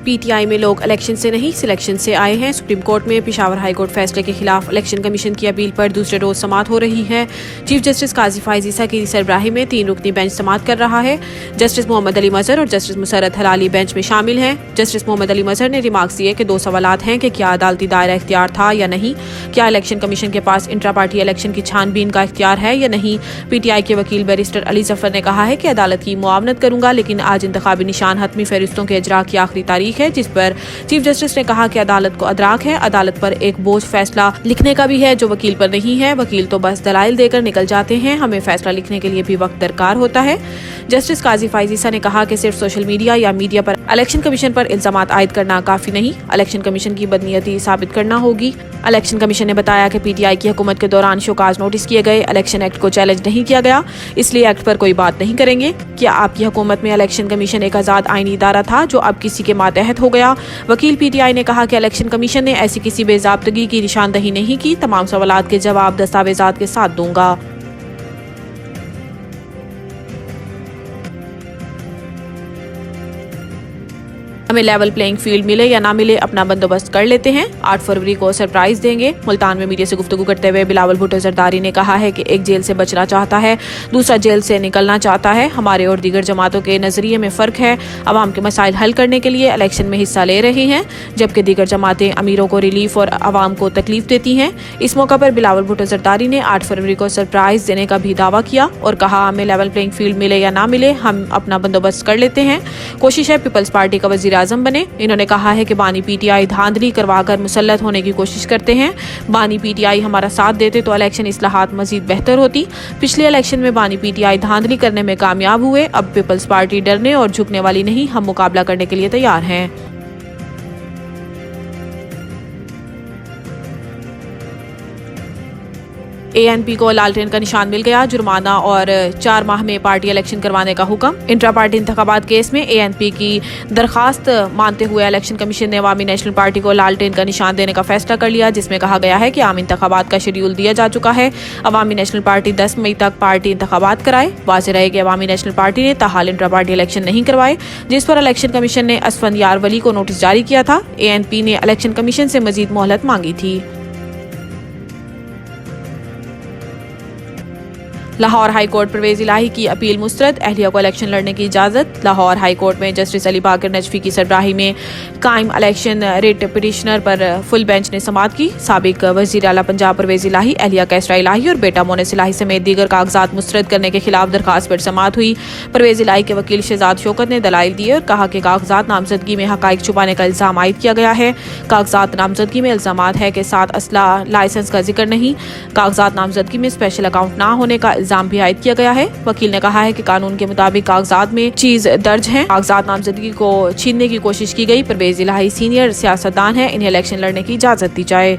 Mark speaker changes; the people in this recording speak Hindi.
Speaker 1: पीटीआई में लोग इलेक्शन से नहीं सिलेक्शन से आए हैं। सुप्रीम कोर्ट में पेशावर हाई कोर्ट फैसले के खिलाफ इलेक्शन कमीशन की अपील पर दूसरे रोज समाअत हो रही है। चीफ जस्टिस काजी फाइज ईसा की सरबराही में 3 रुकनी बेंच समाअत कर रहा है। जस्टिस मोहम्मद अली मजहर और जस्टिस मुसरत हलाली बेंच में शामिल हैं। जस्टिस मोहम्मद अली मजहर ने रिमार्क्स दिए कि 2 सवालात हैं कि क्या अदालती दायरा इख्तियार था या नहीं, क्या इलेक्शन कमीशन के पास इंट्रा पार्टी इलेक्शन की छानबीन का इख्तियार है या नहीं। पीटीआई के वकील बैरिस्टर अली जफर ने कहा है कि अदालत की मुआवनत करूंगा, लेकिन आज इंतखाबी निशान हतमी फहरिस्तों के इजरा की आखिरी तारीख है, जिस पर चीफ जस्टिस ने कहा कि अदालत को अदराक है, अदालत पर एक बोझ फैसला लिखने का भी है जो वकील पर नहीं है। वकील तो बस दलाइल देकर निकल जाते हैं, हमें फैसला लिखने के लिए भी वक्त दरकार होता है। जस्टिस काजी फाइज ईसा ने कहा कि सिर्फ सोशल मीडिया या मीडिया पर इलेक्शन कमीशन पर इल्जामात आयद करना काफी नहीं, इलेक्शन कमीशन की बदनीयती साबित करना होगी। इलेक्शन कमीशन ने बताया कि पीटीआई की हुकूमत के दौरान शोकाज नोटिस किए गए, इलेक्शन एक्ट को चैलेंज नहीं किया गया, इसलिए एक्ट पर कोई बात नहीं करेंगे। क्या आपकी हुकूमत में इलेक्शन कमीशन एक आजाद आईनी इदारा था जो अब किसी के मातहत हो गया? वकील पीटीआई ने कहा कि इलेक्शन कमीशन ने ऐसी किसी बेज़ाब्तगी की निशानदही नहीं की। तमाम सवालात के जवाब दस्तावेजात के साथ दूंगा। हमें लेवल प्लेइंग फील्ड मिले या ना मिले, अपना बंदोबस्त कर लेते हैं। 8 फरवरी को सरप्राइज देंगे। मुल्तान में मीडिया से गुफ्तगू करते हुए बिलावल भुट्टो जरदारी ने कहा है कि एक जेल से बचना चाहता है, दूसरा जेल से निकलना चाहता है। हमारे और दीगर जमातों के नजरिए में फर्क है। अवाम के मसाइल हल करने के लिए इलेक्शन में हिस्सा ले रहे हैं, जबकि दीगर जमातें अमीरों को रिलीफ और अवाम को तकलीफ देती हैं। इस मौका पर बिलावल भुट्टो जरदारी ने 8 फरवरी को सरप्राइज देने का भी दावा किया और कहा, हमें लेवल प्लेइंग फील्ड मिले या ना मिले, हम अपना बंदोबस्त कर लेते हैं। कोशिश है पीपल्स पार्टी का वजीर आजम बने। इन्होंने कहा है कि बानी पीटीआई धांधली करवाकर मुसल्लत होने की कोशिश करते हैं। बानी पीटीआई हमारा साथ देते तो इलेक्शन इस्लाहात मजीद बेहतर होती। पिछले इलेक्शन में बानी पीटीआई धांधली करने में कामयाब हुए। अब पीपल्स पार्टी डरने और झुकने वाली नहीं, हम मुकाबला करने के लिए तैयार हैं। एएनपी को लालटेन का निशान मिल गया, जुर्माना और 4 माह में पार्टी इलेक्शन करवाने का हुक्म। इंट्रा पार्टी इंतखाबात केस में एएनपी की दरखास्त मानते हुए इलेक्शन कमीशन ने अवामी नेशनल पार्टी को लालटेन का निशान देने का फैसला कर लिया, जिसमें कहा गया है कि आम इंतखाबात का शेड्यूल दिया जा चुका है। अवामी नेशनल पार्टी 10 मई तक पार्टी इंतखाबात कराए। वाज़ेह रहे कि अवामी नेशनल पार्टी ने ताहाल इंट्रा पार्टी इलेक्शन नहीं करवाए, जिस पर इलेक्शन कमीशन ने असफंदियार वली को नोटिस जारी किया था। एएनपी ने इलेक्शन कमीशन से मजीद मोहलत मांगी थी। लाहौर हाई कोर्ट परवेज इलाही की अपील मुस्तरद, अहलिया को इलेक्शन लड़ने की इजाजत। लाहौर हाई कोर्ट में जस्टिस अली बाकर नजफी की सरबराही में कायम इलेक्शन रिट पिटिशनर पर फुल बेंच ने समाअत की। साबिक वजीर आला पंजाब परवेज इलाही, अहलिया कैसरा इलाही और बेटा मोनिस इलाही समेत दीगर कागजात मुस्तरद करने के खिलाफ दरखास्त पर समाअत हुई। परवेज इलाही के वकील शहजाद शौकत ने दलाइल दिए और कहा कि कागजात नामजदगी में हकाइक छुपाने का इल्जाम आयद किया गया है। कागजात नामजदगी में इल्जामात है कि 7 असला लाइसेंस का जिक्र नहीं। कागजात नामजदगी में स्पेशल अकाउंट ना होने का इल्जाम भी आयद किया गया है। वकील ने कहा है कि कानून के मुताबिक कागजात में चीज दर्ज है। कागजात नामजदगी को छीनने की कोशिश की गई। परवेज इलाही सीनियर सियासतदान है, इन्हें इलेक्शन लड़ने की इजाजत दी जाए।